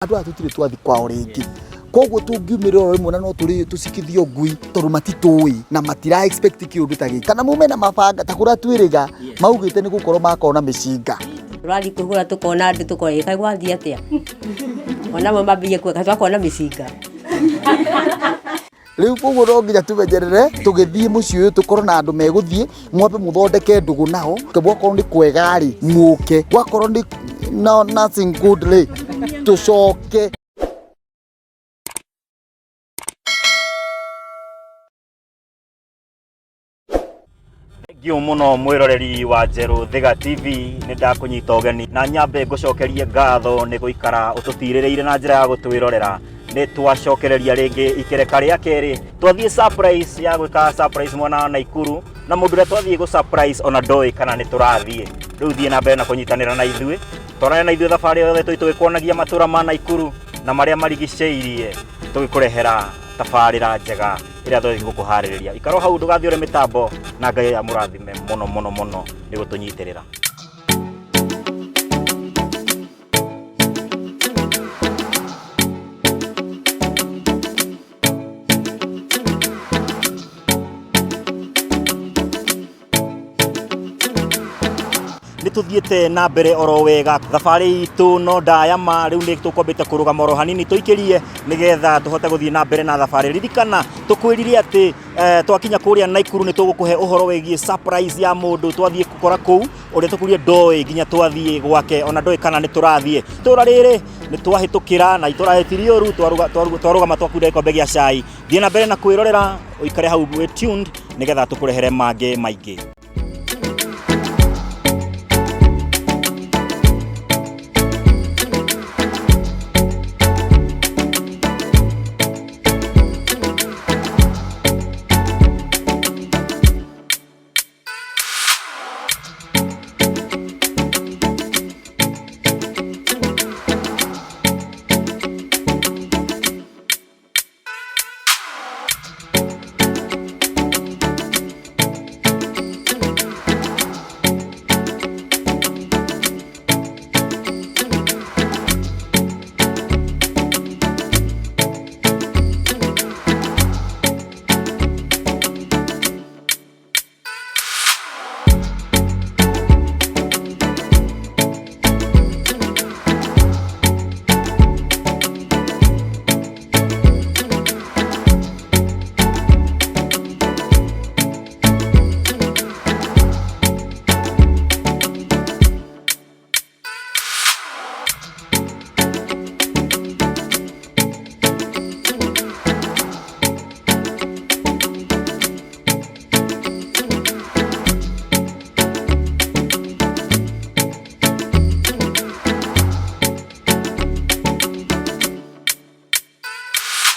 Andu atutire twathi kwao ringi koguo tungiumirira rimwe na no turi tusikithio ngui tondu matitui na matira expect kiundu ta giki kana mume na mabanga ta kuria twiriga maugite ni gukorwo makona micinga rali kuhura tukona andu tukora ikaigwa thia atia ona mama biye kweka twakona micinga riu koguo no nginya tumenyerere tugithie muciĩ uyu tukorwo na andu meguthie mwambe muthondeke ndugu nao kebwakorwo ni kwega ri muke gwakorwo ni nothing good ri tucoke Giu muno mwiroreri wa Njeru Thiga TV ni ndakunyita ugeni na nyambe ngucokerie ngatho ni guikara ututirireire na njira ya gutwirorera ni twacokereria ringi ikereka ria keri twathie surprise ya gwika surprise mwana wa Nakuru na mundu ria twathie go surprise ona ndoi kana ni turathie riu thie na mbere na kunyitanira na ithui torana na ithui thabari yothe tugikuonagia matura ma Nakuru na maria marigiceirie tugikurehera tabarira njega iria twathie gukuhaririria ikaro hau ndugathiore mitambo na Ngai amurathime muno ni gutunyitirira. Nituthiete na mbere oro wega thabari itu no ndayama riu ni tukombete kurugama oro hanini tuikirie nigetha tuhote guthie na mbere na thabari ririkana tukwirire ati twakinya kuria Nakuru ni tugukuhe uhoro wegie surprise ya mundu twathie gukora kuu uria tukurie ndoi nginya twathie gwake ona ndoi kana ni turathie tura riri ni twahitukira na iturahetirio ru twarugama twakuire ikombe gia cai thie na mbere na kwirorera uikare hau tuned nigetha tukurehere mange maingi.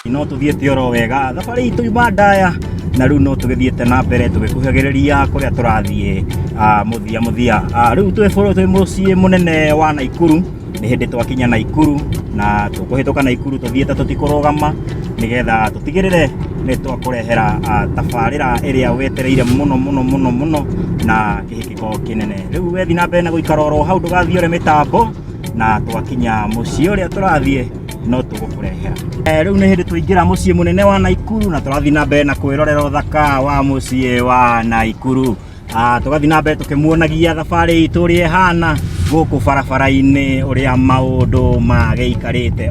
No tuthiete oro wega thabari itu ibandaya na riu no tugithiete na mbere tugikuhagiriria kuria turathie muthia riu twi mucii munene wa Nakuru ni hindi twakinya Nakuru na tukuhituka Nakuru tuthiete tutikurugama nigetha tutigirire ni twakurehera tabarira iria wetereire muno na kihikiko kinene riu wethi na mbere na guikara oro hau ndugathiore mitambo na twakinya mucii uria turathie no tugukurehera riu ni hindi tuingira mucii munene wa Nakuru na turathi na mbere na kwirorera uthaka wa mucii wa Nakuru tugathi na mbere tukimuonagia thabari itu ri hana guku barabara-ini uria maundu mageikarite.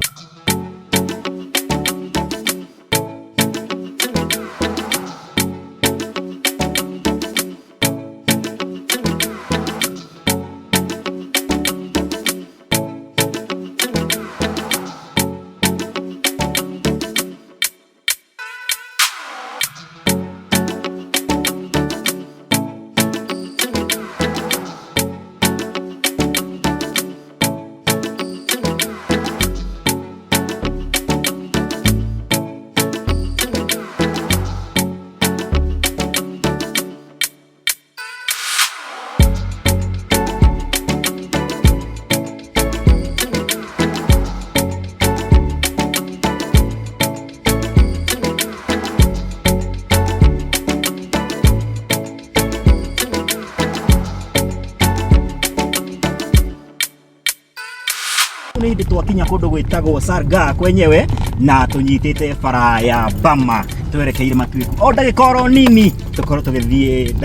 twakinya kundu gwitagwo Sarga kwenyewe na tunyitite bara ya Bama twerekeire Matuiku o ndagika oro nini tukorwo tugithie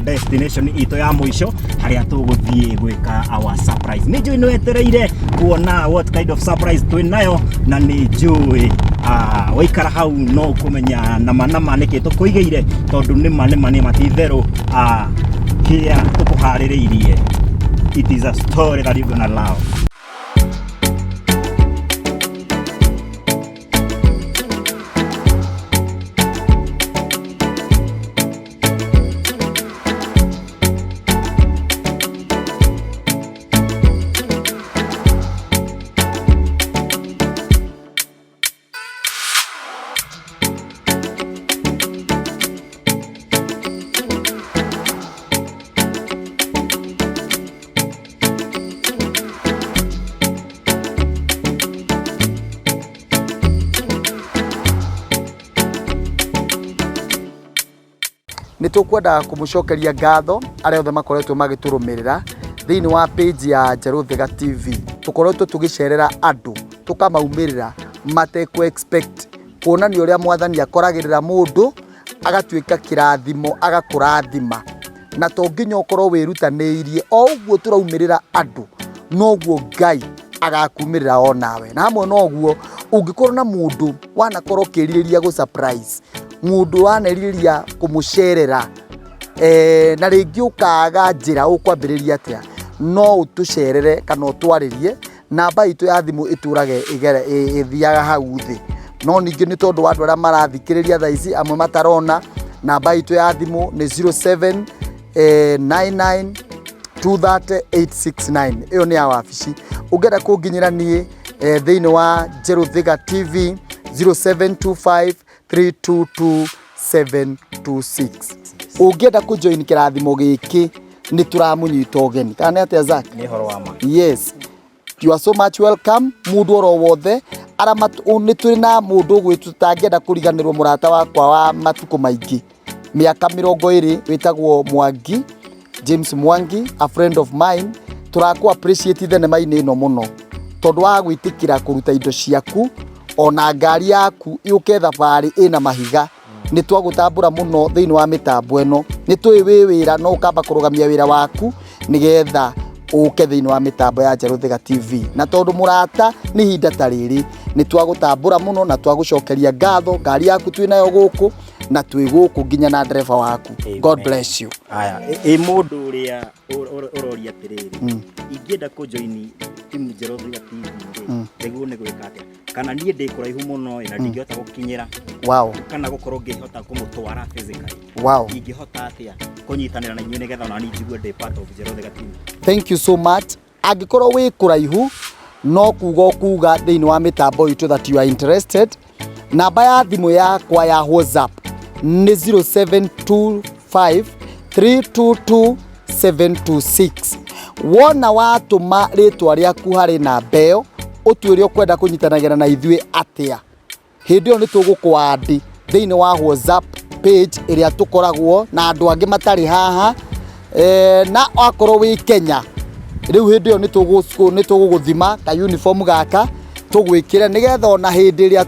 destination ito ya muico haria tuguthie gwika our surprise. Ni njui no etereire kuona what kind of surprise twinayo na ni njui waikara hau no kumenya nama niki tukuigeire tondu nima matitheru kia tukuhaririirie. It is a story that you're gonna love. Nitukwenda kumucokeria ngatho aria othe makoretwo magiturumirira thiini wa page ya Njeru Thiga TV. Tukoretwo tugicerera andu tukamaumirira mate ku expect kuonania uria mwathani akoragirira mundu agatuika kirathimo agakurathima na tonginya ukorwo wirutaniirie o uguo turaumirira andu no guo Ngai agakumirira o nawe na hamwe no guo ungikorwo na mundu wanakorwo kiririria go surprise mundu waneriria kumucerera na ringi ukaga njira ukwambiriria atia no utucerere kana utwaririe namba itu ya thimu iturage ithiaga hau thi no ningi ni tondu wa andu aria marathikiriria thaa ici amwe matarona namba itu ya thimu ni 0799230869 iyo ni ya wabici ungenda kunginyira nie thiini wa Njeru Thiga TV 0725322726. Ungienda ku join kirathimo giki ni turamunyita ugeni kana atia Zak ni horo wa ma. Yes, you are so much welcome. Mundu oro wothe ni turi na mundu gwitutangienda kuriganirwo murata wakwa wa matuko maingi miaka 20 witagwo Mwangi James Mwangi, a friend of mine. Turaku appreciate thenema-ini ino muno tondu wa gwitikira kuruta indo ciaku ona ngari yaku iuke thabari ina mahiga ni twagutambura muno thiini wa mitambo eno ni twi wira no ukamba kurugamia wira waku nigetha uke thiini wa mitambo ya Njeru Thiga TV na tondu murata ni hinda tariri ni twagutambura muno na twagucokeria ngatho ngari yaku twinayo guku na twi guku nginya na driver waku. Amen. God bless you. Aya mundu uria uroria atiriri ingienda ku join timu Njeru Thiga TV niguo ni gwika atia kana nie ndi kuraihu muno ina ndingihota gukinyira kana gukorwo ngihota kumutwara physically ingihota atia kunyitanira na inyuĩ nigetha ona ninjigue ndi part of Njeru Thiga TV. Thank you so much. Angikorwo wi kuraihu no kuga thiini wa mitambo itu that you are interested. Namba ya thimu yakwa ya WhatsApp ni 0725322726. Wona watuma ritwa riaku hari na mbeo utwire ukwenda kunyitanagira na ithuĩ atia hindi yo ni tugukwandi thiini wa WhatsApp page iria tukoragwo na andu angi matari haha na akorwo wi Kenya riu hindi yo ni tuguguthima ka uniform gaka tugwikira nigetha ona hindi iria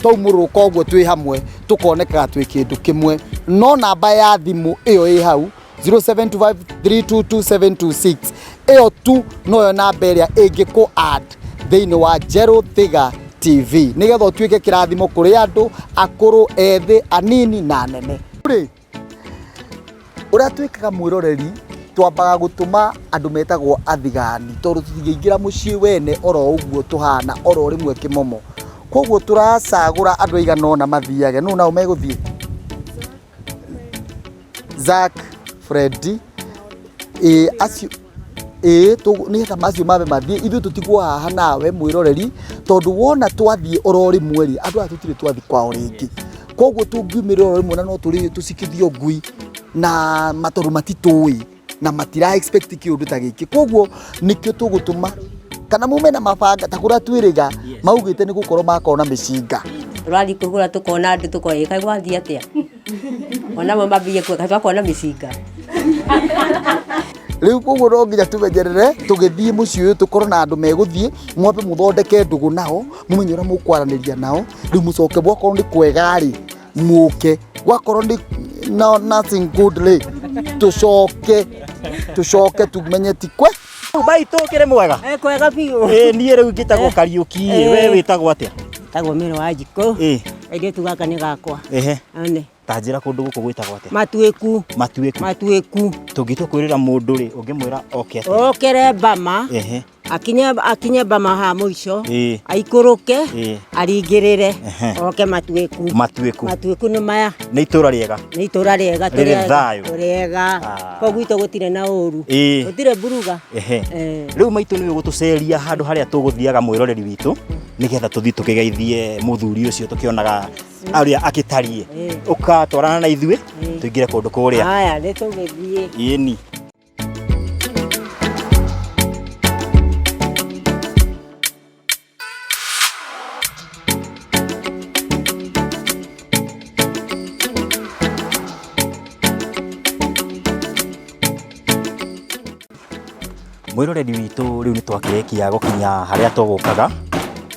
twaumuruka ogwo twi hamwe tukonekaga twi kindu kimwe. No namba ya thimu iyo i hau 0725322726 iyo tu noyo namba iria ingiku add thiini wa Njeru Thiga TV nigetha utuike kirathimo kuri andu akuru ethi anini na nene. Uria twikaga mwiroreri twambaga gutuma andu metagwo athigani tondu tutingiingira mucii wene oro uguo tuhana oro rimwe kimomo koguo turacagura andu aigana ona mathiage no nao meguthie Zak Freddy acio ni heta macio mabe mathie ithu tutigwo haha nawe mwiroreri tondu wona twathie oro rimwe andu aya tutire twathi kwao ringi koguo tungiumirira oro rimwe na no turi tucikithio ngui na matoru matitui na matira expect kiundu ta giki koguo nikio tugutuma kana mume na mabanga ta kuria twiriga maugite ni gukorwo makona micinga rwali kugura tukona andu tukoika gwathia atia ona mama biye kweka twakona micinga riu koguo no nginya tumenyerere tugithie muciĩ uyu tukorwo na andu meguthie mwambe muthondeke ndugu nao mumenye uria mukwaraniria nao riu mucoke gwakorwo ni kwega ri muke gwakorwo ni nothing good ri tucoke tumenye tikwe Baitu kire mwega kwega biũ niĩ rĩu ngĩtagwo Kariũki we wĩtagwo atĩa tagwo mĩro wa njiko airĩtu gaka nĩ gakwa ane tanjĩra kũndũ gũkũ gwĩtagwo atĩa matuĩku tũngĩtua kwĩrĩra mũndũ rĩ ũngĩmwĩra oke atĩa okere Bama akinye Bama ha mũico aikũrũke aringĩrĩre oke matuĩku nĩ maya nĩ itũra rĩega tũrĩega koguo itũ gũtirĩ na ũru gũtirĩ buruga rĩu maitũ nĩwe gũtũceria handũ harĩa tũgũthiaga mwĩroreri witũ nĩgetha tũthiĩ tũkĩgeithie mũthuri ũcio tũkĩonaga arĩa akĩtariĩ ũkatwarana na ithuĩ tũingĩre kũndũ kũrĩa haya nĩ tũgĩthiĩ ĩni mwĩroreri witũ rĩu nĩ twakĩrĩkia gũkinya harĩa tũgũkaga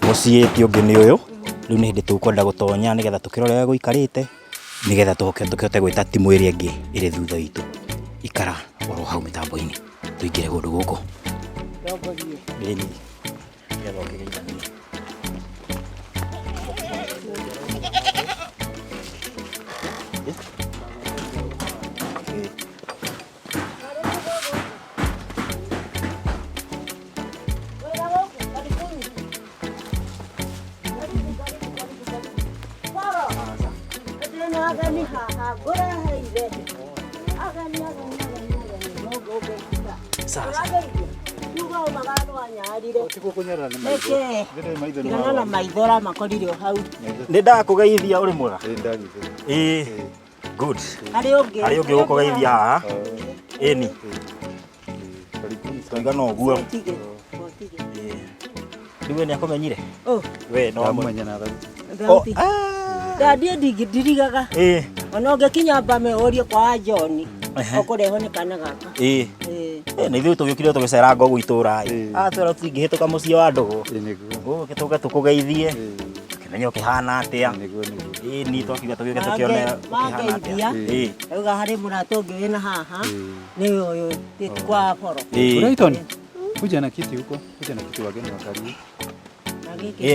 mũciĩ ti ũngĩ nĩ ũyũ rĩu nĩ hĩndĩ tũkwenda gũtonya nĩgetha tũkĩrore gũikarĩte nĩgetha tũhote gwĩta timu ĩrĩa ĩngĩ ĩrĩ thutha witũ ikara oro hau mĩtambo-inĩ tũingĩre kũndũ gũkũ nĩ ndakũgeithia ũrĩ mwega good harĩ ũngĩ gũkũgeithia haha ĩni tũigana ũguo rĩu nĩ akũmenyire we no amenya na ndathiĩ ndirigaga ona ũngĩkinya Bama ũrie kwa John ũkũrehwo nĩ kana gaka na ithuĩ tũgĩũkire tũgĩcera ngogu itũra twĩra tũtingĩhĩtũka mũciĩ wa ndũgũ gũke tũkũgeithie tũkĩmenye ũkĩhana atĩa ĩni twakiuga tũgĩũke tũkĩone ũkĩhana atĩa auga harĩ mũrata ũngĩ wĩna haha nĩ ũyũ kwa Poro Brighton kuja na kiti huko wageni wakarie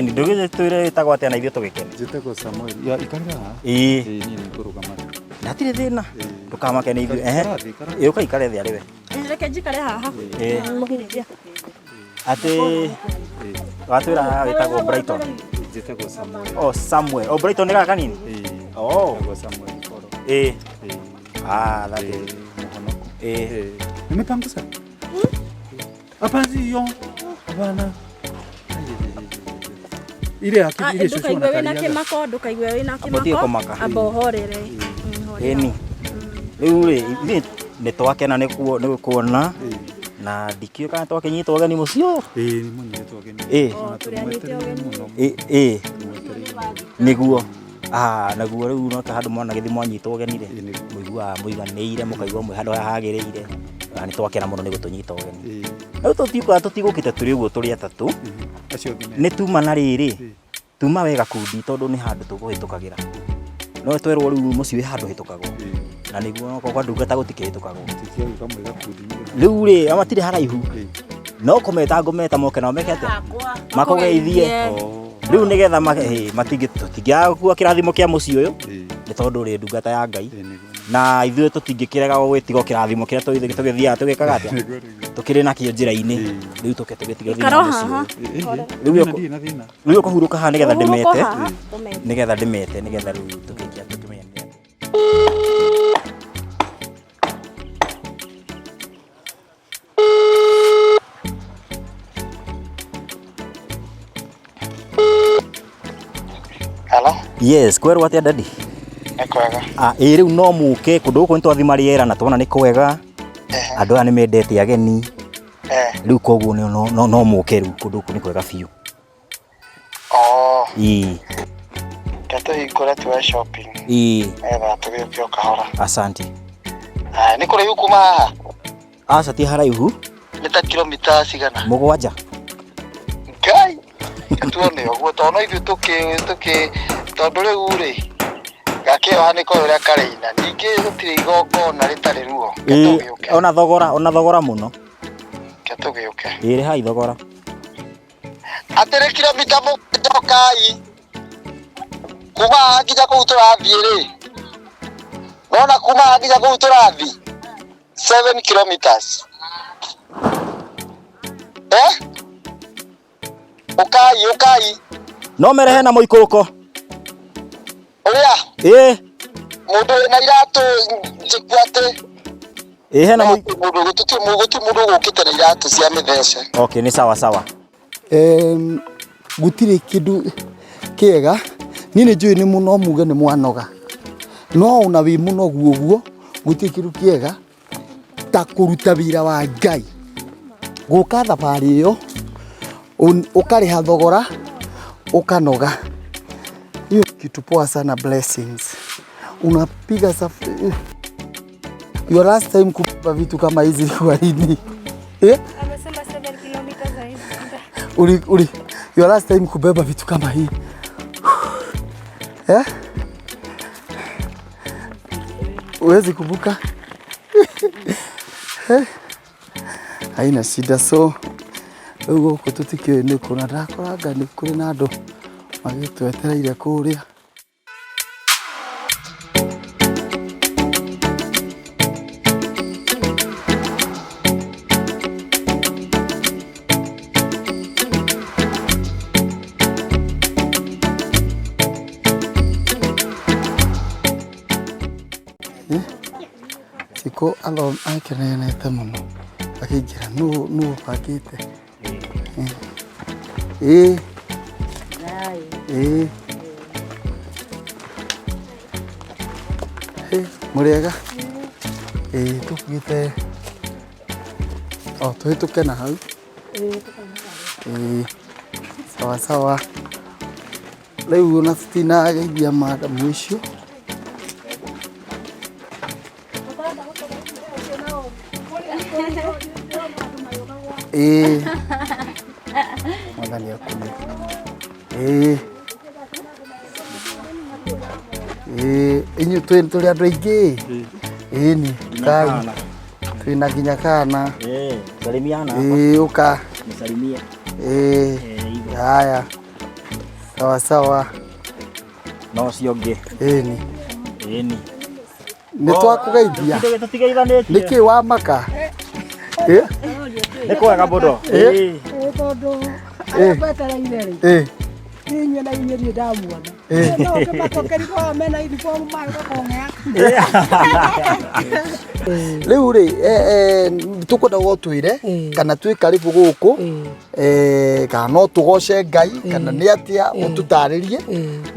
ni ndũgĩthiĩ twĩre ĩtagwo atĩa na ithuĩ tũgĩkene njĩtagwo Samuel ya ikarĩra niĩ nĩ ngũrũgama natirĩ thĩna ndũkamake nĩ ithuĩ ũkaikare thĩ arĩ we reke njikare haha atĩ watwĩra haha wĩtagwo Brighton njĩtagwo Samuel Samuel Brighton nĩ gaka kanini Samuel Poro that is muhonoku nimepangusa hapa sio bana ile akili shosho na kali na kimako ndukaigwe wina kimako abohorere eni rĩu nĩ twakena nĩ kuona na ndikio kana twakinyitwo ũgeni mũcio nĩ mũnyitwo ũgeni nĩguo naguo rĩu no ta handũ mwana gĩthi mwanyitwo ũgeni rĩ mũiguaga mũiganĩire mũkaigua mwĩ handũ harĩa hagĩrĩire nĩ twakena mũno nĩ gũtũnyita ũgeni rĩu tũtigũkĩte tũrĩ ũguo tũrĩ atatũ nĩ tuma na rĩrĩ tuma wega kundi tondũ nĩ handũ tũkũhĩtũkagĩra no twerwo rĩu mũciĩ handũ hĩtũkagwo na nĩguo kwa ndungata gũtikĩhĩtũkagwo rĩu rĩ matirĩ haraihu no kũmeta ngũmeta moke nao meke atĩa makũgeithie rĩu nĩgetha tũtingĩaga gũkua kĩrathimo kĩa mũciĩ ũyũ nĩ tondũ ũrĩ ndungata ya Ngai na ithuĩ tũtingĩkĩrega gwĩtiga kĩrathimo kĩrĩa tũgĩthiaga tũgĩkaga atĩa tũkĩrĩ nakĩo njĩra-inĩ rĩu tũgĩtiga rĩu ũkũhurũka haha nĩgetha ndĩmete nĩgetha rĩu tũkĩikia tũkĩmenya Hello? Yes, kwerwo atĩa dadi? Nĩ kwega. Rĩu no mũke kũndũ gũkũ nĩ twathima rĩera na tuona nĩ kwega. Andũ aya nĩ mendete ageni. Rĩu koguo no mũke rĩu kũndũ gũkũ nĩ kwega biũ. Tũhingũre tuwe shopping. Tũgĩũke kahora. Asante. Nĩ kũrĩ kuma haha? Aca ti haraihu. Nĩ ta kilomita cigana? 7. Ngai. Tuone ũguo tondũ ithuĩ tũkĩ tondũ rĩu rĩ gakĩoha nĩ ko ũrĩa kareina. Ningĩ gũtirĩ igongona rĩtarĩ ruo. Ona thogora mũno. Ketũgĩũke. Ĩrĩ hai thogora. Atĩrĩ kilomita mũgũnjokai. Kuma nginya kũu tũrathiĩ rĩ. Nona kuma nginya kũu tũrathiĩ 7 kilometers. Ukai. No merehe na mũikũrũko. Ũrĩa? Mũndũ na iratũ njikwate. Hena mũndũ gũkĩte na iratũ cia mĩthece. Okay, ni sawa. Gũtirĩ kĩndũ kĩega. Niĩ nĩ njũĩ nĩ mũno muge nĩ mwanoga. No ona wĩ mũnogu ũguo gũtirĩ kĩndũ kĩega ta kũruta wĩra wa Ngai. Gũka thabarĩ ĩyo ukarĩha thogora ukanoga. Hiyo kitu poa sana, blessings. Unapiga safari. Your last time kubeba vitu kama hizi kwa lini? Amesema 7 kilometers zaidi. Your last time kubeba vitu kama hii. Uwezi kubuka? Haina shida. So gũkũ tũtikĩũĩ nĩ kũ, na ndakoranga nĩ kũrĩ na andũ magĩtwetereire kũrĩa. Siko akenenete mũno akĩingĩra nũ pakĩte. Mũrĩega? Tũkugĩte tũhĩtũke na hau. Sawa. Rĩu ona tũtinageithia madamu ũcio. Mwathani akune. Inyu tũrĩ andũ aingĩ. Ni Ngai. Twĩna nginya kana. Salimiana. Uka. Nisalimie. Haya. Sawa. No cionge. Ni. Nĩ twakũgeithia. Nĩkĩ wa maka? Nĩ kwega mũno. Tondũ betereire Inyo na inyo ndamuona. No kĩmatokeri kwa mena uniform ma gũkong'ea. Rĩu rĩ tũkwenda gũtwĩre kana twĩ karibu gũkũ kana no tũgoce Ngai kana nĩ atĩa ũtũtarĩrie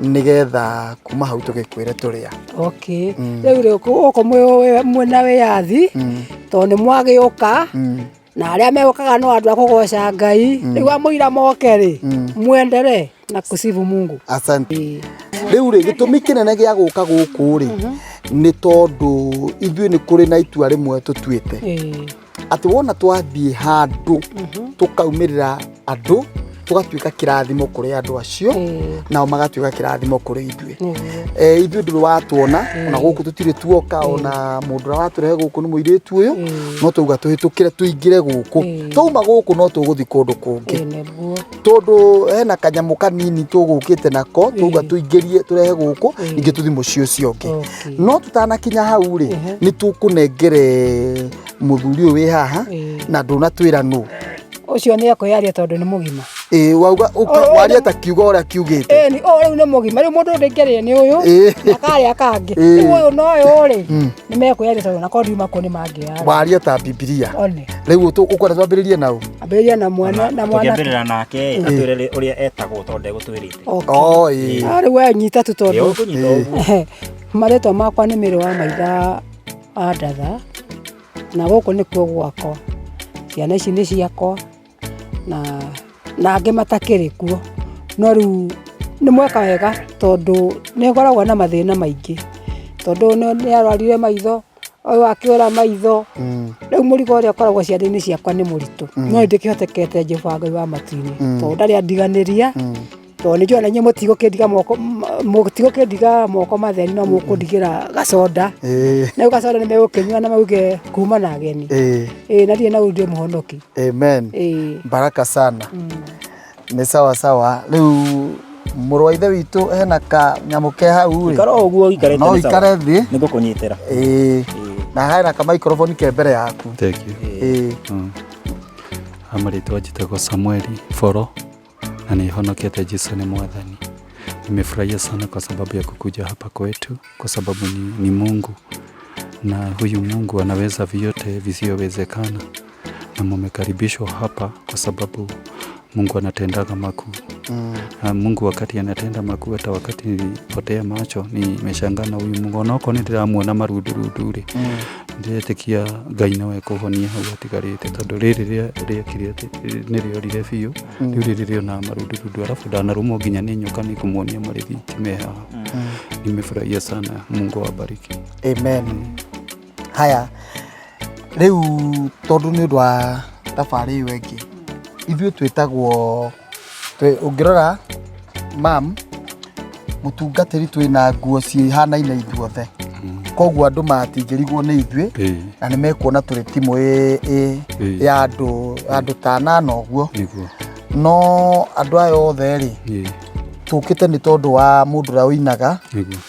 nĩgetha kuma hau tũgĩkwĩre tũrĩa. Okay. Rĩu rĩ gũkũ mwena wĩyathi tondũ nĩ mwagĩũka na arĩa megũkaga no andũ a kũgoca Ngai. Rĩu amũira moke rĩ muendere na kusifu Mungu. Asante. Rĩu rĩ gĩtũmi kĩnene gĩa gũka gũkũ rĩ nĩ tondũ ithuĩ nĩ kũrĩ na itua rĩmwe tũtuĩte atĩ wona twathiĩ handũ tũkaumĩrĩra andũ tũgatuĩka kĩrathimo kũrĩ andũ acio nao magatuĩka kĩrathimo kũrĩ ithuĩ. Ithuĩ ndũrĩ watuona ona gũkũ tũtirĩ tuoka ona mũndũ ũrĩa watũrehe gũkũ nĩ mũirĩtu ũyũ no tũuga tũhĩtũkĩre tũingĩre gũkũ. Twauma gũkũ no tũgũthiĩ kũndũ kũngĩ tondũ hena kanyamũ kanini tũgũkĩte nako tũuga tũingĩrie tũrehe gũkũ ningĩ tũthiĩ mũciĩ ũcio ũngĩ. No tũtanakinya hau rĩ nĩ tũkũnengere mũthuri ũyũ wĩ haha na ndũnatwĩra nũ. Ucio nĩ akwĩyaria tondũ nĩ mũgima. Wauga waria ta kiuga ũrĩa kiugĩte. Ni rĩu nĩ mũgima. Rĩu mũndũ ndĩngĩrĩa nĩ ũyũ akarĩa kangĩ. Rĩu ũyũ no ũyũ rĩ nĩ mekwĩyaria tondũ na kodi mako nĩ mangĩyaria. Waria ta Biblia. Rĩu ũkwenda twambĩrĩrie naũ? Ambĩrĩria na mwana tũkĩambĩrĩra nake atwĩre ũrĩa etagwo tondũ ndegũtwĩrĩte. Rĩu we nyita tu tondũ marĩtwa makwa nĩ Mĩrũ wa Maitha Andatha na gũkũ nĩkuo gwakwa. Ciana ici nĩ ciakwa na angĩ matakĩrĩ kuo no rĩu nĩ mweka wega tondũ nĩ ngoragwo na mathĩna maingĩ tondũ nĩ arwarire maitho oyo akiora maitho rĩu mũrigo ũrĩa ũkoragwo ciande-inĩ ciakwa nĩ mũritũ no ndĩkĩhotekete Jehova Ngai wa matu-inĩ tondũ ndarĩ andiganĩria tondũ nĩnjũĩ na inyuĩ mũtigũkĩndiga moko matheri no mũkũndigĩra gacoda rĩu gacoda nĩ megũkĩnyua na mauge kuma na ageni na ndiĩ na ndĩ mũhonoki. Amen. Baraka sana. Nĩ sawa sawa. Rĩu mũrũ wa ithe witũ hena kanyamũ ke hau rĩ. Ikara ũguo ikarete no ikare thĩ nĩngũkũnyitĩra. Na hena ka microphone ke mbere yaku. Thank you. Amarĩtwa njĩtagwo Samueli Foro na nihonokete Jesu ni Mwathani. Nimefurahia sana kwa sababu ya kukuja hapa kwetu kwa sababu ni Mungu na huyu Mungu anaweza vyote visiyowezekana na mumekaribishwa hapa kwa sababu Mungu anatendaga makuu. Mungu wakati anatenda makuu, hata wakati nilipotea macho nimeshangaa na huyu Mungu onoko nindiramuona marundurundi ndĩretĩkia Ngai nawe kũhonia hau atigarĩte tondũ rĩrĩ rĩakire nĩrĩorire biũ rĩu rĩrĩ rĩona marundurundi alafu ndanarumwo nginya nĩ nyoka nĩkũmuonia marĩthiti me haha. Nimefurahia sana. Mungu awabariki. Amen. Haya rĩu tondũ nĩ ũndũ wa thabarĩ ĩyo ĩngĩ ithuĩ twĩtagwo ũngĩrora mam mũtungatĩri twĩna nguo cihanaine ithuothe koguo andũ matingĩrigwo nĩ ithuĩ na nĩ mekuona tũrĩ timũ ya andũ tanana ũguo no andũ aya othe rĩ tũkĩte nĩ tondũ wa mũndũ ũrĩa ũinaga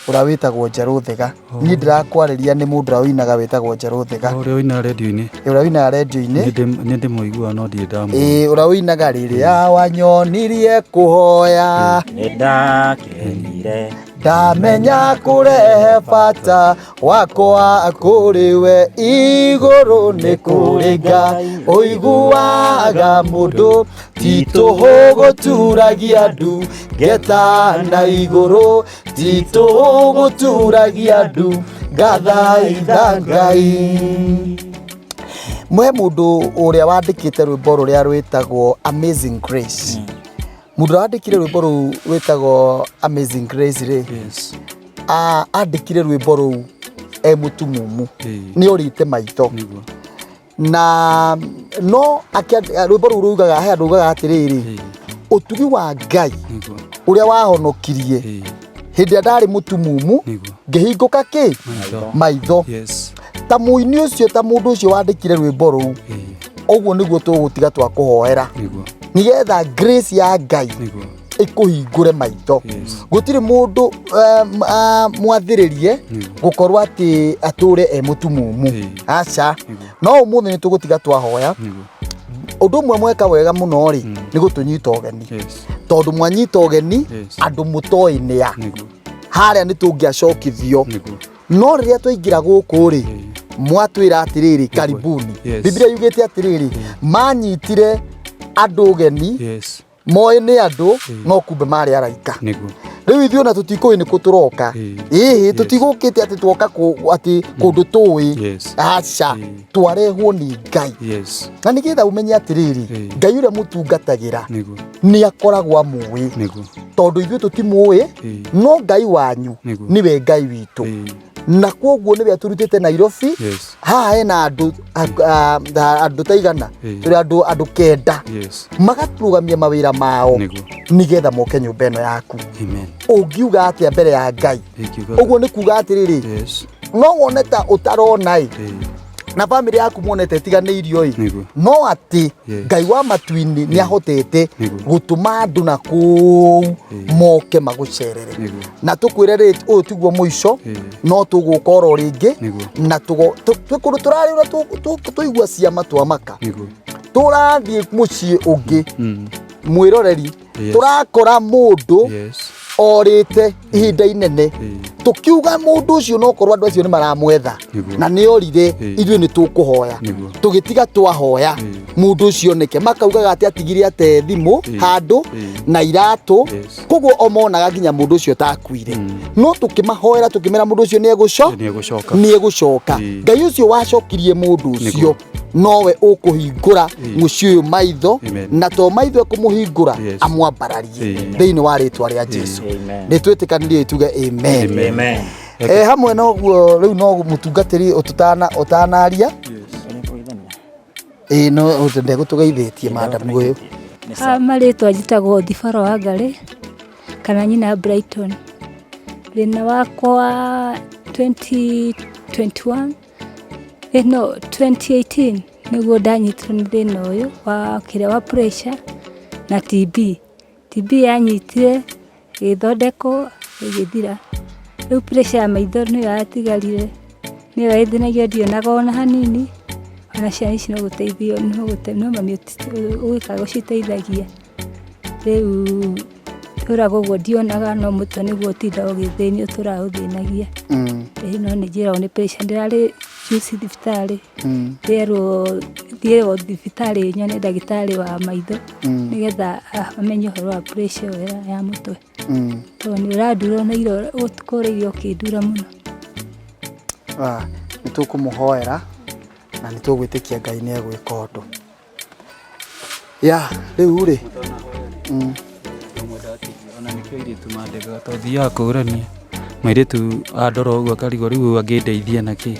ũrĩa wĩtagwo Njeru Thiga. Niĩ ndirakwarĩria nĩ mũndũ ũrĩa ũinaga wĩtagwo Njeru Thiga. Ũrĩa ũinaga radio-inĩ. Ũrĩa ũinaga radio-inĩ. Nĩ ndĩmũiguaga no ndirĩ ndamuona. Ũrĩa ũinaga rĩrĩa wanyonirie kũhoya nĩndakenire ndamenya kũrehe bata wakwa kũrĩ we igũrũ nĩ kũrĩ Ngai ũiguaga mũndũ ti tũhũ gũturagia ndu ngeta na igũrũ ti tũhũ gũturagia ndu ngathaitha Ngai. Mwe mũndũ ũrĩa wandĩkĩte rwĩmbo rũrĩa rwĩtagwo Amazing Grace. Mũndũ wandĩkire rwĩmbo rũu rwĩtagwo Amazing Grace rĩ andĩkire rwĩmbo rũu mũtumumu nĩ orĩte maitho na no rwĩmbo rũu rugaga he andũ ugaga atĩrĩrĩ ũtugi wa Ngai ũrĩa wahonokirie hĩndĩ ndarĩ mũtumumu ngĩhingũka kĩ maitho ta mũini ũcio ta mũndũ ũcio wandĩkire rwĩmbo rũu ũguo nĩguo tũgũtiga twa kũhoera nigetha grace ya Ngai ĩkũhingũre maitho. Gũtirĩ mũndũ mwathĩrĩrie gũkorwo atĩ atũre mũtumumu aca no ũmũthĩ nĩ tũgũtiga twahoya. Ũndũ ũmwe mweka wega mũno rĩ nĩ gũtũnyita ũgeni tondũ mwanyita ũgeni andũ mũtoĩ nĩa harĩa nĩ tũngĩacokithio no rĩrĩa twaingĩra gũkũ rĩ mwatwĩra atĩrĩrĩ karibuni. Biblia yugĩte atĩrĩrĩ manyitire andũ ũgeni moĩ nĩ andũ no kumbe marĩ araika. Rĩu ithuĩ ona tũtikũĩ nĩ kũ tũroka tũtigũkĩte atĩ tuoka atĩ kũndũ tũĩ aca twarehwo nĩ Ngai na nĩgetha ũmenye atĩrĩrĩ Ngai ũrĩa mũtungatagĩra nĩ akoragwo amũĩ tondũ ithuĩ tũtimũĩ no Ngai wanyu nĩwe Ngai witũ na kwoguo nĩwe turutĩte Nairobi haha hena andũ taigana tũrĩ andũ kenda magatũrũgamia mawĩra mao nĩgetha moke nyũmba ĩno yaku. Ũngiuga atĩa mbere ya Ngai ũguo nĩ kuga atĩrĩrĩ no wone ta ũtarona na bamĩrĩ yaku muonete ĩtiganĩirio no atĩ Ngai wa matu-inĩ nĩ ahotete gũtũma andũ na kũu moke magũcerere na tũkwĩre rĩ ũyũ tiguo mũico no tũgũka oro rĩngĩ na kũndũ tũrarĩ ũrĩa tũigua ciama twamaka tũrathiĩ mũciĩ ũngĩ mwĩroreri tũrakora mũndũ orĩte ihinda inene tukiuga mũndũ ũcio no korwo andũ acio nĩ maramwetha na nĩ orire ithuĩ nĩ tũkũhoya tũgĩtiga twahoya mũndũ ũcio nĩke makaugaga atĩ atigire ate thimũ handũ na iratũ koguo omonaga nginya mũndũ ũcio takuire no tũkĩmahoera tũkĩmera mũndũ ũcio nĩ egũcoka Ngai ũcio wacokirie mũndũ ũcio nowe ũkũhingũra mũciĩ ũyũ maitho na to maitho ekũmũhingũra amwambararie thĩinĩ wa rĩtwa rĩa Jesũ. Nĩ twĩtĩkanirie tuge amen. hamwe no guo riu no mutungatiri utanaria no utende gutugeithĩtie madam uyu maritwa njitagwo Thibaro wa Ngari kana nyina Brighton. Thina wakwa 2021 no 2018 niguo ndanyitirwo nĩ thina ũyũ wa pressure na TB yanyitire gĩthondeko gĩgĩthira. Rĩu pressure ya maitho nĩyo yatigarire, nĩyo ĩthĩnagia ndionaga ona hanini, ona ciana ici no gũteithio no mami ũgĩkaga ũciteithagia. Rĩu ũraga ũguo ndionaga no mũtwe nĩguo ũtindaga ũgĩthĩnio ũtũraga ũthĩnagia. No nĩ njĩragwo nĩ pressure, ndĩrarĩ juice thibitarĩ nderwo thiĩ thibitarĩ nyone ndagĩtarĩ wa maitho nĩgetha amenye ũhoro wa pressure ĩyo ya mũtwe. Tondũ nĩ ũrandura na ũkũrĩire ũkĩndura mũno. Nĩ tũkũmũhoera na nĩ tũgwĩtĩkia Ngai nĩ egwĩka ũndũ. Rĩu rĩ ona nĩkĩo airĩtu mandĩkaga tondũ thiaga kũrania mairĩtu andora ũguo akarigwo rĩu angĩndeithia na kĩ.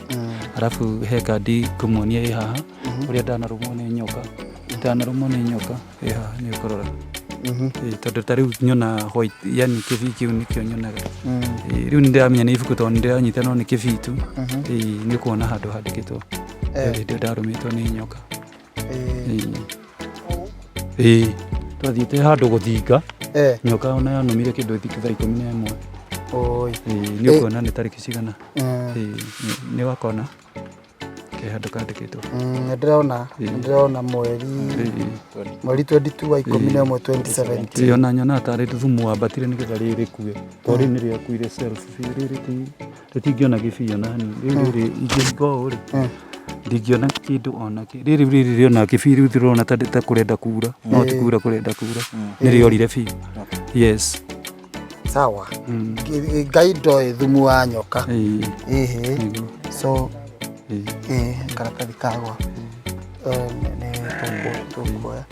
Arabu he kandi ngũmuonia ĩ haha ũrĩa ndanarũmwo nĩ nyoka ĩ haha nĩ ũkũrora. Tondũ ta rĩu nyona white yani kĩbii kĩu nĩkĩo nyonaga. Rĩu nĩ ndĩramenya nĩ ibuku tondũ nĩ ndĩranyitanwo nĩ kĩbii tu. Nĩ ũkuona handũ handĩkĩtwo hĩndĩ ndarũmĩtwo nĩ nyoka. Twathiĩte handũ gũthinga nyoka ona yanũmire kĩndũ thaa 11. Nĩ ũkuona nĩ tarĩki cigana. Nĩ wakona ke handũ kandĩkĩtwo. Ndĩrona mweri 22 wa 11 2017. Ona nyona tarĩ thumu wambatire nĩgetha rĩrĩkue tondũ rĩu nĩ rĩakuire self rĩtingĩona gĩbii ona hanini. Rĩu ingĩhinga ũũ rĩ ndingĩona kĩndũ ona kĩ. Rĩrĩ rĩona kĩbii rĩu tũrona ta kũrenda kura no ti kura kũrenda kura nĩ rĩorire biũ. Yes. Sawa. Ngai ndoĩ thumu wa nyoka. So karatathi kagwa tũkuoya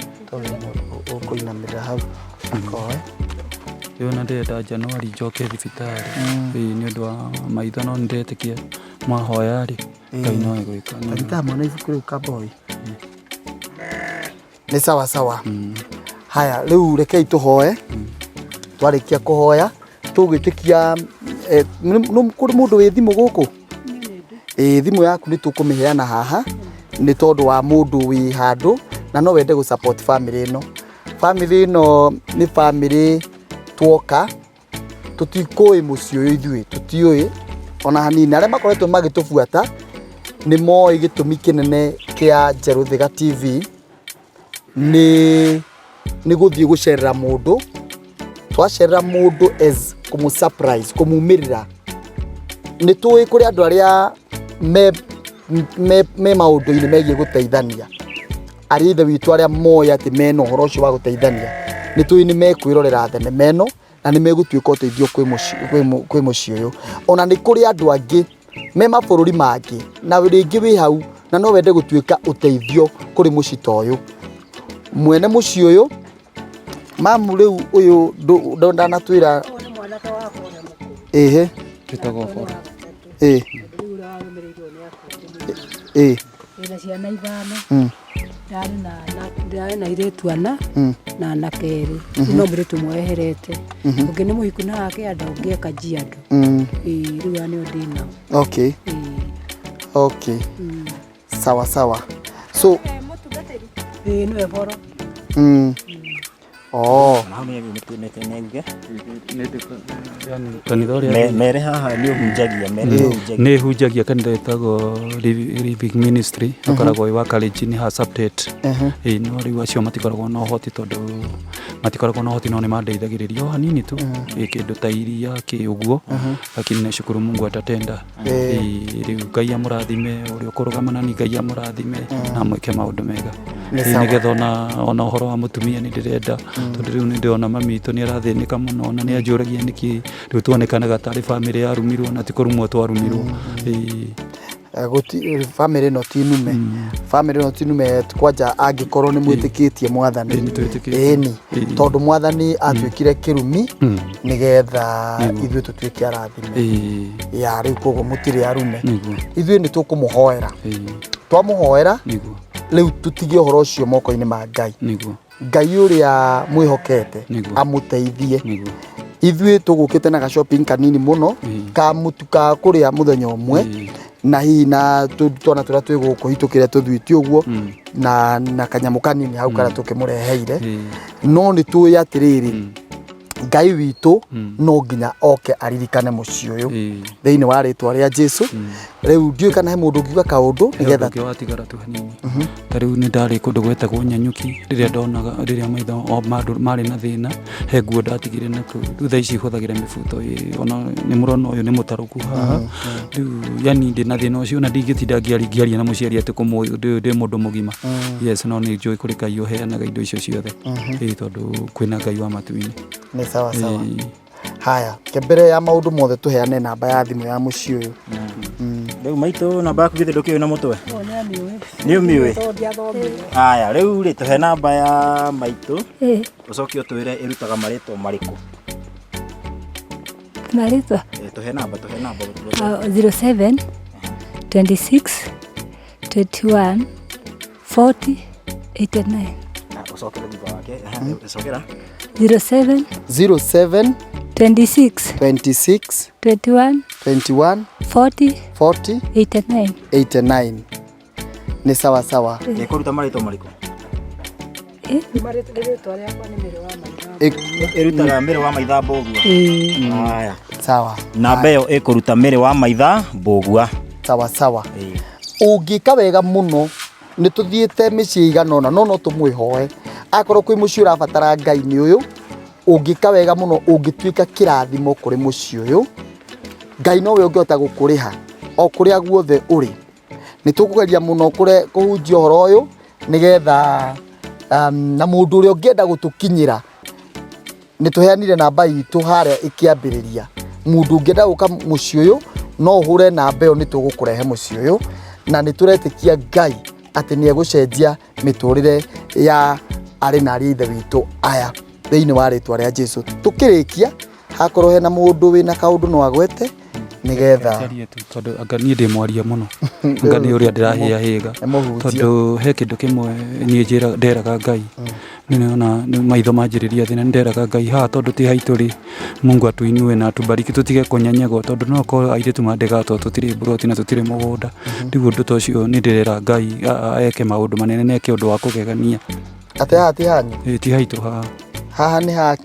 ũkũinamĩrĩra hau akoe. Rĩu ona ndĩrenda Januari njoke thibitarĩ nĩ ũndũ wa maitho no nĩndetĩkia mwahoya rĩ Ngai no egwĩka. Ndagĩtarĩ mwana ibuku rĩu kamboi nĩ sawa. Haya rĩu rekei tũhoe. Twarĩkia kũhoya tũgwĩtĩkia kũrĩ mũndũ wĩ thimũ gũkũ. Thimũ yaku nĩ tũkũmĩheana haha nĩ tondũ wa mũndũ wĩ handũ na no wende gũ-support family ĩno. Family ĩno nĩ family tuoka tũtikũĩ mũciĩ ũyũ ithuĩ tũtiũĩ ona hanini. Arĩa makoretwo magĩtũbuata nĩ moĩ gĩtũmi kĩnene kĩa Njeru Thiga TV nĩ gũthiĩ gũcerera mũndũ. Twacerera mũndũ as kũmũ-surprise kũmumĩrĩra. Nĩ tũĩ kũrĩ andũ arĩa me maũndũ-inĩ megiĩ gũteithania. Arĩ ithe witũ arĩa moĩ atĩ mena ũhoro ũcio wa gũteithania. Nĩ tũĩ nĩ mekwĩrorera thenema ĩno na nĩ megũtuĩka ũteithio kwĩ mũciĩ ũyũ. Ona nĩ kũrĩ andũ angĩ me mabũrũri mangĩ na rĩngĩ wĩ hau na no wende gũtuĩka ũteithio kũrĩ mũciĩ ta ũyũ. Mwene mũciĩ ũyũ mamu rĩu ũyũ ndanatwĩra Gĩtagwo Bora. Wĩna ciana ithano. Ndarĩ na airĩtu ana na anake erĩ. No mũirĩtu ũmwe eherete. Ũngĩ nĩ mũhiku na wake andũ ũngĩ eka Kajiado. Rĩu nĩo ndĩ nao. Okay. Sawa. So nĩwe Bora. Mere haha nĩ ũhunjagia nĩ hunjagia kanitha ĩtagwo Living Ministry ũkoragwo wa Kalenjin ha Subtet. No rĩu acio matikoragwo na ũhoti tondũ matikoragwo na ũhoti no nĩ mandeithagĩrĩria o hanini tu kĩndũ ta iria kĩ ũguo lakini nashukuru Mungu atatenda. Rĩu Ngai amũrathime ũrĩa ũkũrũgama na Ngai amũrathime na mwĩke maũndũ mega. Nĩgetha ona ũhoro wa mũtumia nĩ ndĩrenda tondũ rĩu nĩ ndĩrona mami witũ nĩ arathĩnĩka mũno na nĩ anjũragia nĩkĩ rĩu tuonekanaga tarĩ bamĩrĩ yarumirwo na ti kũrumwo twarumirwo. family no tinume family no tinume kwanja angikorwo ni mwitikitie mwathani eni tondu mwathani atwikire kirumi nigetha ithuĩ tutwike arathime ya riu kogo mutiri arume ithuĩ ni tukumuhoera twamuhoera riu tutige uhoro ucio moko-ini ma Ngai Ngai uria mwihokete amuteithie ithuĩ tugukite na ga shopping kanini muno ka mutuka kuria muthenya umwe na hina twana turia twi guku hitukire tuthuiti uguo na kanyamu kanini hau kara tukimureheire no ni tuya atiriri Ngai witu no nginya oke aririkane muci uyu thiini wa ritwa ria Jesu riu ndiu kana he mundu ngiuga kaundu nigetha watigara tu hanini tariu ni ndari kundu gwetagwo Nyanyuki riria ndonaga riria maitho mari na thina he nguo ndatigire na ku riu thaa ici huthagira mibuto ona ni murona uyu ni mutaruku haha riu yani ndi na thina ucio na ndingitinda ngiaria na muciari ati kumuoyo ndi mundu mugima yes no ni njui kuri Ngai uheanaga indo icio ciothe tondu kwina Ngai wa matu-ini sawa sawa haya kembere ya maundu mothe tuheane namba ya thimu ya muci uyu riu maitu namba yaku githe ndukiu na mutwe ni umiwe haya riu ri tuhe namba ya maitu ucoke utwire irutaga maritwa mariku tuhe namba 07 26 21 40 89 ucoke thutha wake ucokera 07 26 21 40 89 ni sawa sawa ikuruta maritwa mariku irutaga mbere wa maitha mbogua haya sawa namba iyo ikuruta mbere wa maitha mbogua sawa sawa ungika wega muno ni tuthiete micii iganona no tumwihoe akorwo kwi muci urabatara Ngai ni uyu ungika wega muno ungitwika kirathimo kuri muci uyu Ngai nowe ungihota gukuriha o kuria guothe uri ni tukugeria muno kuhunjia horo uyu nigetha na mundu uria ungienda gutukinyira ni tuheanire namba itu haria ikiambiriria mundu ungienda guka muci uyu no hure namba iyo ni tugukurehe muci uyu na ni turetikia Ngai ati ni egucenjia miturire ya ari na ari ithe witu aya thiini wa ritwa ria Jesu tukirikia hakorwo hena mundu wina kaundu no agwete nigetha tondu anga nie ndi mwaria muno anga ni uria ndirahia higa tondu he kindu kimwe nie nderaga Ngai nina maitho manjiriria thina nderaga Ngai ha tondu ti haituri Mungu atuinue na atubariki tutige kunyanyagwo tondu no ko airetu mandega to tutiri buroti na tutiri mugunda ndigo ndu tocio ni ndirera Ngai eke maundu manene neke undu wa kugegania ati hanyu ti haitu haha ni ha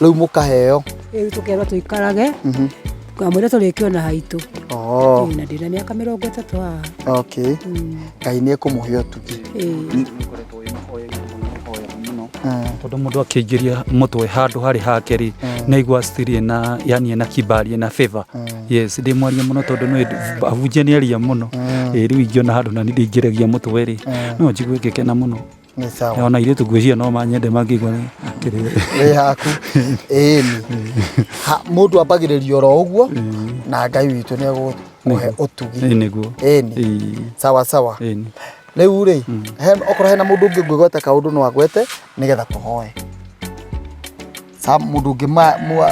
riu mukaheo tukerwo tuikarage kamwira turikio na haitu na ndina miaka 30 okay Ngai ni ekumuhe utugi tondu mundu akiingiria mutwe handu hari hake ri naigua stirie na yani na kibali na favor yes ndi mwaria muno tondu no avunjia ni aria muno riu ingiona handu na ndingiragia mutwe ri no njigwe ngikena muno ni sawa ona iretu ngwiciria no manyende mangigwa atiri haku eni mundu ambagiririo ro uguo na Ngai witu ni egukuhe utugi niguo eni sawa sawa riu ri okorwo hena mundu ungi ngwigweta kaundu no agwete nigetha tuhoe mundu ungi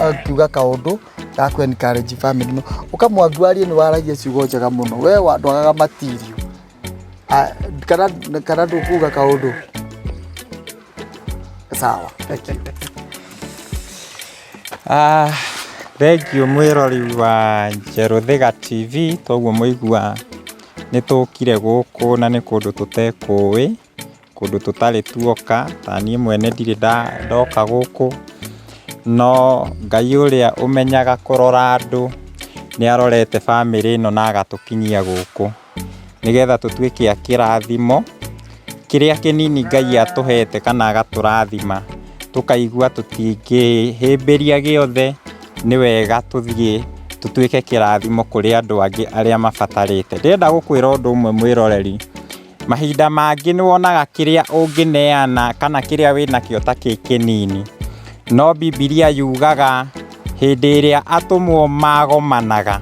akiuga kaundu gaku encourage family no ukamwangwarie ni waragia ciugo njega muno we ndwagaga material kana ndukuga kaundu sawa thank you mwirori wa Njeru Thiga TV toguo muigua ni tukire guku na ni kundu tutekui kundu tutari tuoka ta nie mwene ndiri ndoka guku no Ngai uria umenyaga kurora andu ni arorete family no na agatukinyia guku nigetha tutwike akirathimo kiria kinini Ngai atuhete kana agaturathima tukaigua tutingihimbiria giothe ni wega tuthie tutuike kirathimo kuri andu angi aria mabatarite. Ndirenda gukwira undu umwe mwiroreri, mahinda mangi ni wonaga kiria ungineana kana kiria wina kio ta kinini, no Biblia yugaga hindi iria atumwo magomanaga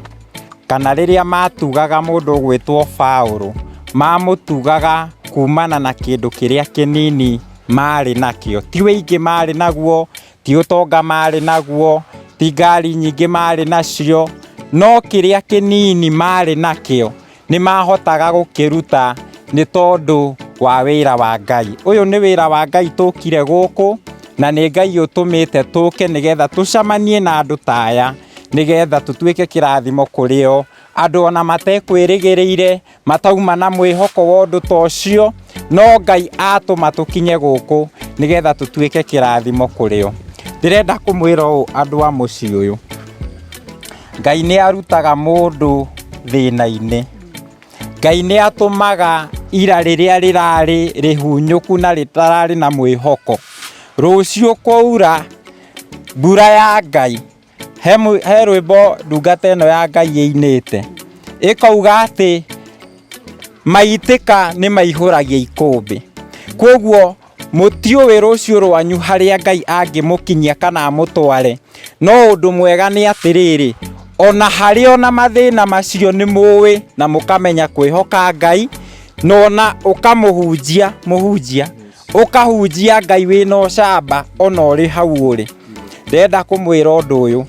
kana riria matugaga mundu gwitwo Paulo mamutugaga kumana na kindu kiria kinini mari nakio. Ti wingi mari naguo, ti utonga mari naguo, ti ngari nyingi mari nacio, no kiria kinini mari nakio ni mahotaga gukiruta ni tondu wa wira wa Ngai. Uyu ni wira wa Ngai tukire guku, na ni Ngai utumite tuke nigetha tucamanie na andu taya, nigetha tutuike kirathimo kurio. Andu ona matekwirigiriire matauma na mwihoko wa undu tocio, no Ngai atuma tukinye guku nigetha tutuike kirathimo kurio. Ndirenda kumwira andu a mucii uyu, Ngai ni arutaga mundu thina-ini. Ngai ni atumaga ira riria rirari rihunyuku na ritarari na mwihoko, rucio kwaura mbura ya Ngai. He rwimbo ndungata ino ya Ngai inite ikauga ati maitika ni maihuragia ikumbi. Koguo mutiuwi rucio rwanyu haria Ngai angimukinyia kana amutware, no undu mwega ni atiriri, ona hari ona mathina macio ni muwi na mukamenya kwihoka Ngai, nona ukamuhunjia ukahunjia Ngai wina ucamba ona uri hau uri. Ndenda kumwira undu uyu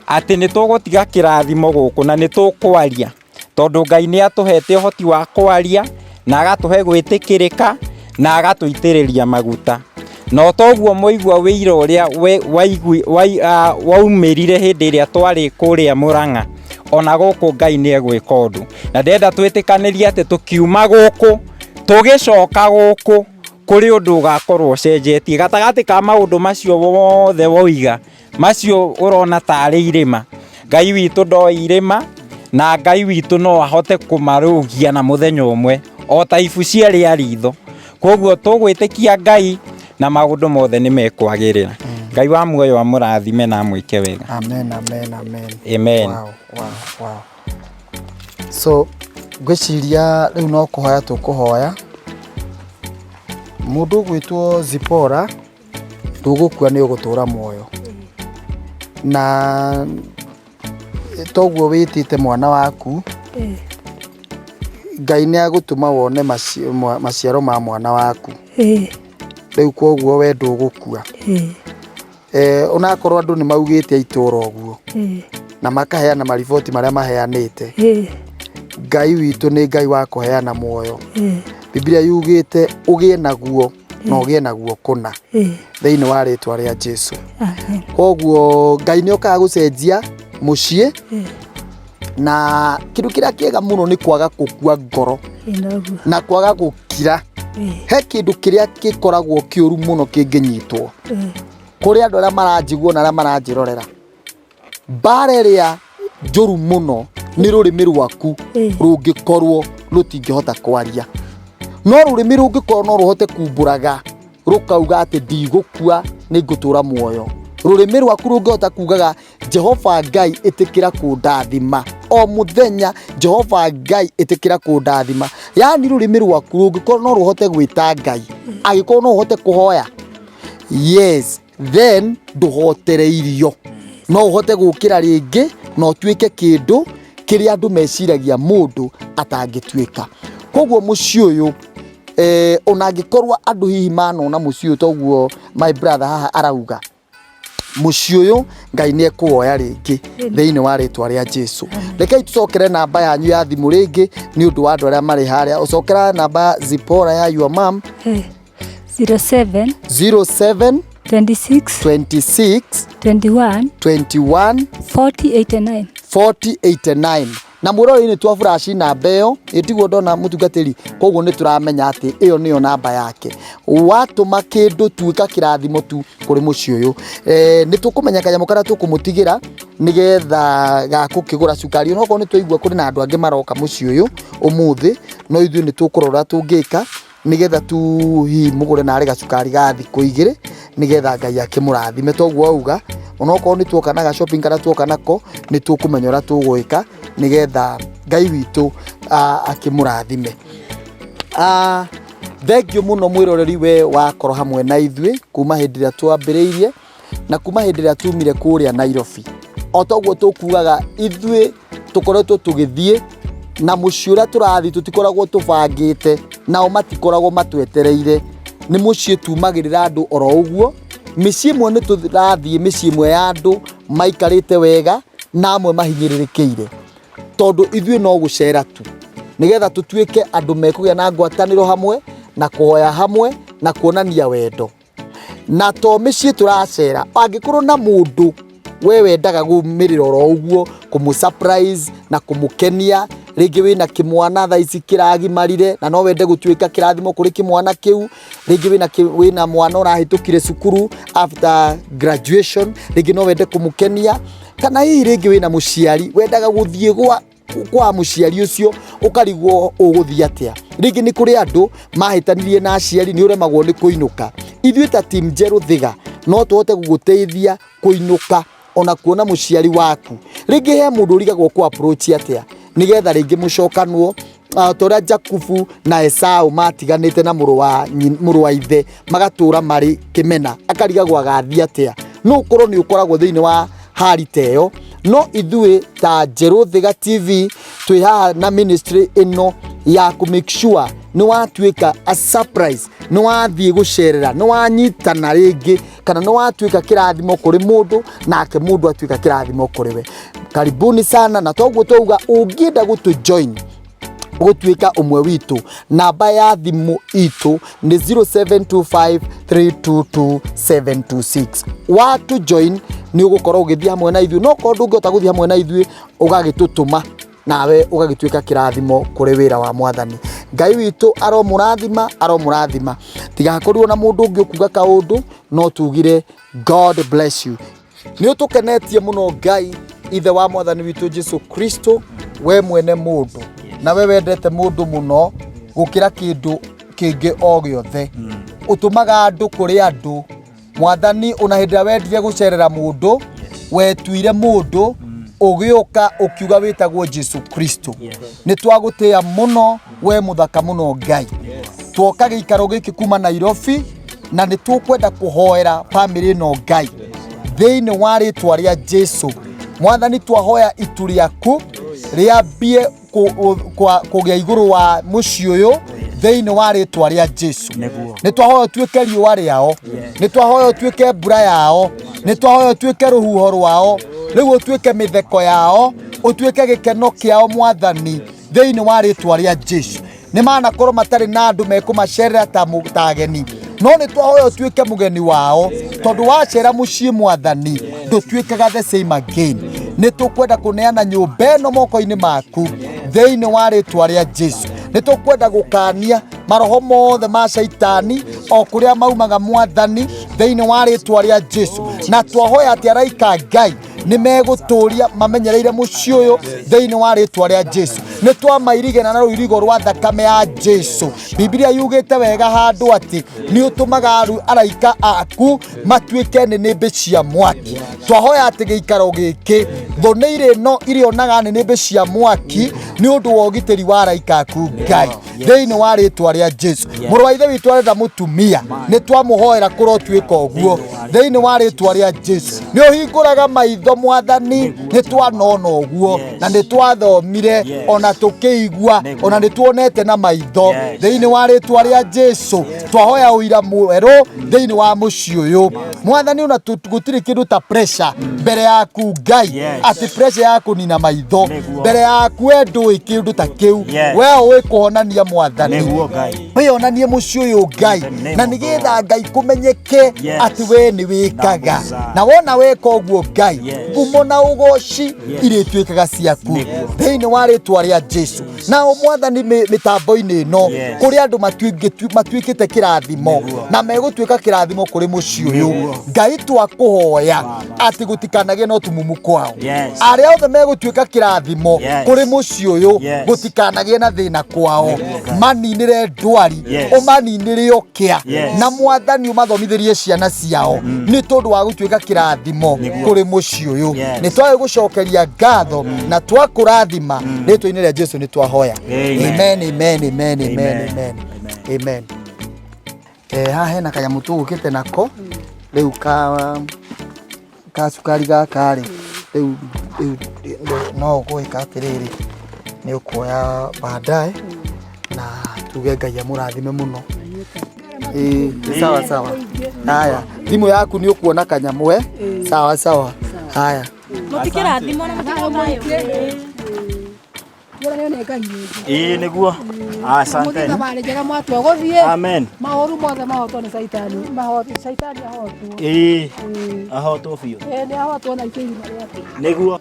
ati ni tugutiga kirathimo guku na ni tukwaria, tondu Ngai ni atuhete uhoti wa kwaria na agatuhe gwitikirika na agatuitiriria maguta. No toguo muigua wira uria waumirire hindi iria twari kuria Murang'a, ona guku Ngai ni egwika undu, na ndenda twitikanirie ati tukiuma guku tugicoka guku kuri undu ugakorwo cenjetie gatagati ka maundu macio wothe woiga macio urona tari irima. Ngai witu ndoi irima, na Ngai witu no ahote kumarugia na muthenya umwe o ta ibu ciari aritho. Koguo tugwitikia Ngai na maundu mothe ni mekwagirira. Ngai wa muoyo amurathime na mwike wega. Amen, amen, amen. Amen. Wow. So gwiciria riu no kuhoya tukuhoya mundu gwitwo Zipora ndugukua ni ugutura muoyo, na toguo witite mwana waku Ngai ni agutuma wone maciaro ma mwana waku. Riu koguo we ndugukua. Onakorwo andu ni maugite aitura uguo na makaheana mariboti maria maheanite, Ngai witu ni Ngai wa kuheana muoyo. Biblia yugite ugie naguo no ugie naguo kuna thiini wa ritwa ria Jesu. Koguo Ngai ni okaga gucenjia mucii, na kindu kiria kiega muno ni kwaga gukua ngoro na kwaga gukira. He kindu kiria gikoragwo kiuru muno kinginyitwo kuri andu aria maranjiguo na aria maranjirorera. Mbara iria njuru muno ni rurimi rwaku rungikorwo rutingihota kwaria, no rurimi rungikorwo no ruhote kumburaga rukauga ati ndigukua ni ngutura muoyo. Rurimi rwaku rungihota kugaga Jehova Ngai itikira kundathima o muthenya, Jehova Ngai itikira kundathima. Yani rurimi rwaku rungikorwo no ruhote gwita Ngai, agikorwo no uhote kuhoya, yes, then nduhotereirio no uhote gukira ringi no tuike kindu kiria andu meciragia mundu atangituika. Koguo mucii uyu onagikorwa andu hihi manona mucii uyu toguo my brother haha arauga mucii uyu Ngai ni ekuoya ringi thiini wa ritwa ria Jesu. Rekei tucokere namba yanyu ya thimu ringi ni undu wa andu aria mari haria. Ucokera namba Zipora ya your mom 07 26 21 4089 na murori ni twa flash namba iyo itiguo ndona mutungatiri. Koguo ni turamenya ati iyo niyo namba yake. Watuma kindu tuika kirathimo tu kuri mucii uyu, ni tukumenya kanyamo karia tukumutigira nigetha gakukigura cukari. No ko ni twaigua kuri na andu angi maroka mucii uyu umuthi, no ithuĩ ni tukurora tungika nigetha tu hi mugure na ari gacukari ga thiku igiri nigetha Ngai akimurathime. Toguo auga onokorwo ni tuoka na shopping kana tuoka nako ni tukumenyora tugwika nigetha Ngai witu akimurathime. Thengio muno mwiroreri we wakorwo hamwe na ithui kuma hindi ria twambiriirie na kuma hindi ria tumire kuria Nairobi. Otoguo tukugaga ithui tukoretwo tugithie na muciĩ ũrĩa tũrathi tutikoragwo tũbangĩte nao matikoragwo matwetereire nĩ muciĩ tumagĩrĩra andũ oro ũguo. Mĩciĩ ĩmwe nĩ tũrathiĩ mĩciĩ ĩmwe ya andũ maikarĩte wega na amwe mahinyĩrĩrĩkĩire tondũ ithuĩ no gũcera tu nigetha tũtuĩke andũ mekũgĩa na ngwatanĩro hamwe na kũhoya hamwe na kuonania wendo. Na to mĩciĩ tũracera angĩkorwo na mũndũ we wendaga gumirira oro uguo surprise na kumukenia rĩngĩ wĩna kĩmwana thaa ici kĩragimarire na no wende gũtuĩka kĩrathimo kũrĩ kĩmwana kĩu, rĩngĩ wĩna mwana ũrahĩtũkire cukuru after graduation, rĩngĩ no wende kumukenia, kana hihi rĩngĩ wĩna mũciari wendaga gũthiĩ kwa mũciari ũcio ũkarigwo ũgũthiĩ atĩa. Rĩngĩ nĩ kũrĩ andũ mahĩtanirie na aciari nĩ ũremagwo nĩ kũinũka. Ithuĩ ta team Njeru Thiga no tũhote gũgũteithia kũinũka ona kuona mũciari waku. Rĩngĩ he mũndũ ũrigagwo ku approach atĩa nigetha rĩngĩ mũcokanwo toria Jakubu na Esau matiganĩte na mũrũ wa ithe magatũra marĩ kĩmena, akarigagwo agathiĩ atĩa. No ũkorwo nĩ ũkoragwo thĩinĩ wa hali teyo. No ithuĩ ta Njeru Thiga TV twĩ haha na ministry ĩno ya ku make sure nĩ watuĩka a surprise, nĩ wathiĩ gũcerera, nĩ wanyitana rĩngĩ kana nĩ watuĩka kĩrathimo kũrĩ mũndũ nake mũndũ atuĩka kĩrathimo kũrĩ we. Karibuni sana, na toguo twauga ũngĩenda gũtũ join gũtuĩka ũmwe witũ, namba ya thimũ itũ nĩ 0725322726. Watu join ni ũgũkorwo ũgĩthiĩ hamwe na ithuĩ, no korwo ndũngĩhota gũthiĩ hamwe na ithuĩ ũgagĩtũtũma nawe ũgagĩtuĩka kĩrathimo kũrĩ wĩra wa Mwathani. Ngai witũ aromũrathima. Tigakorirwo na mũndũ ũngĩ ũkuga kaũndũ, no tugire God bless you. Nĩ ũtũkenetie mũno Ngai ithe wa Mwathani witũ Jesu Kristo, we mwene mũndũ na we wendete mũndũ mũno gũkĩra kĩndũ kĩngĩ o gĩothe. Ũtũmaga andũ kũrĩ andũ. Mwathani ona hĩndĩ ĩrĩa wendire gũcerera mũndũ wetuire mũndũ ũgĩũka ũkiuga wĩtagwo Jesu Kristo. Nĩ twagũtĩĩa mũno we mũthaka mũno Ngai. Twoka gĩikaro gĩkĩ kuma Nairobi na nĩ tũkwenda kũhoera family ĩno Ngai thĩinĩ wa rĩtwa rĩa Jesu. Mwathani twahoya itu rĩaku rĩambie kũgĩa igũrũ wa mũciĩ ũyũ thĩinĩ wa rĩtwa rĩa Jesu. Nĩ twahoya ũtuĩke riũa rĩao, nĩ twahoya ũtuĩke mbura yao, nĩ twahoya ũtuĩke rũhuho rwao, rĩu ũtuĩke mĩtheko yao, ũtuĩke gĩkeno kĩao Mwathani thĩinĩ wa rĩtwa rĩa Jesu. Nĩ manakorwo matarĩ na andũ mekũmacerera ta ageni, no nĩ twahoya ũtuĩke mũgeni wao tondũ wacera mũciĩ Mwathani ndũtuĩkaga the same again. Nĩ tũkwenda kũneana nyũmba ĩno moko-inĩ maku thĩinĩ wa rĩtwa rĩa Jesu. Nĩ tũkwenda gũkania maroho mothe ma Shaitani o kũrĩa maumaga Mwathani thĩinĩ wa rĩtwa rĩa Jesu, na twahoya atĩ araika Ngai nĩ megũtũria mamenyereire mũciĩ ũyũ thĩinĩ wa rĩtwa rĩa Jesu. Nĩ twamairigana na rũirigo rwa thakame ya Jesu. Biblia yugĩte wega handũ atĩ nĩ ũtũmaga araika aku matuĩke nĩnĩmbĩ cia mwaki. Twahoya atĩ gĩikaro gĩkĩ thũ no irĩonaga nĩnĩmbĩ cia mwaki nĩ ũndũ wa ũgitĩri wa araika aku Ngai thĩinĩ wa rĩtwa rĩa Jesu. Mũrũ wa ithe witũ arenda mũtumia, nĩ twamũhoera kũrotuĩka ũguo thĩinĩ wa rĩtwa rĩa Jesu. Nĩ ũhingũraga maitho Mwathani, nĩ twanona ũguo na nĩ twathomire ona tũkĩigua ona nĩ tuonete na maitho thĩinĩ wa rĩtwa rĩa Jesu. Twahoya ũira mwerũ thĩinĩ wa mũciĩ ũyũ Mwathani, ona gũtirĩ kĩndũ ta pressure mbere yaku Ngai, atĩ pressure yaku nina maitho mbere yaku we ndũĩ kĩndũ ta kĩu. We ũĩ kũhonania Mwathani, wĩonanie mũciĩ ũyũ Ngai, na nĩgetha Ngai kũmenyeke atĩ we nĩ wĩkaga, na wona weka ũguo Ngai ngumo na ũgoci irĩtuĩkaga ciaku thĩinĩ wa rĩtwa rĩa Jesu. Na Mwathani mĩtambo-inĩ ĩno kũrĩ andũ matuĩkĩte kĩrathimo na megũtuĩka kĩrathimo kũrĩ mũciĩ ũyũ Ngai, twakũhoya atĩ gũtikanagĩe na ũtumumu kwao. Arĩa othe megũtuĩka kĩrathimo kũrĩ mũciĩ ũyũ gũtikanagĩe na thĩna kwao maninire ndwari umaninire okia na mwathani umathomithirie ciana ciao ni tondu wa gutuika kirathimo kuri muci uyu ni twae gucokeria ngatho na twakurathima ritwa-ini ria Jesu ni twahoya amen amen amen amen amen amen. Haha hena kanyamu tugukite nako riu ka cukari gaka ri riu no gwika atiriri ni ukuoya baadaye na tuge Ngai amurathime muno. Sawa sawa. Haya, thimu yaku ni ukuona kanyamu sawa sawa. Haya, mutikira thimu na mutikira nayo niguo. Asante. Amen. Mahoru mothe mahotwo ni Saitani. Saitani ahotwo. Ahotwo biũ. Ni ahotwo na ikĩrima rĩake. Niguo.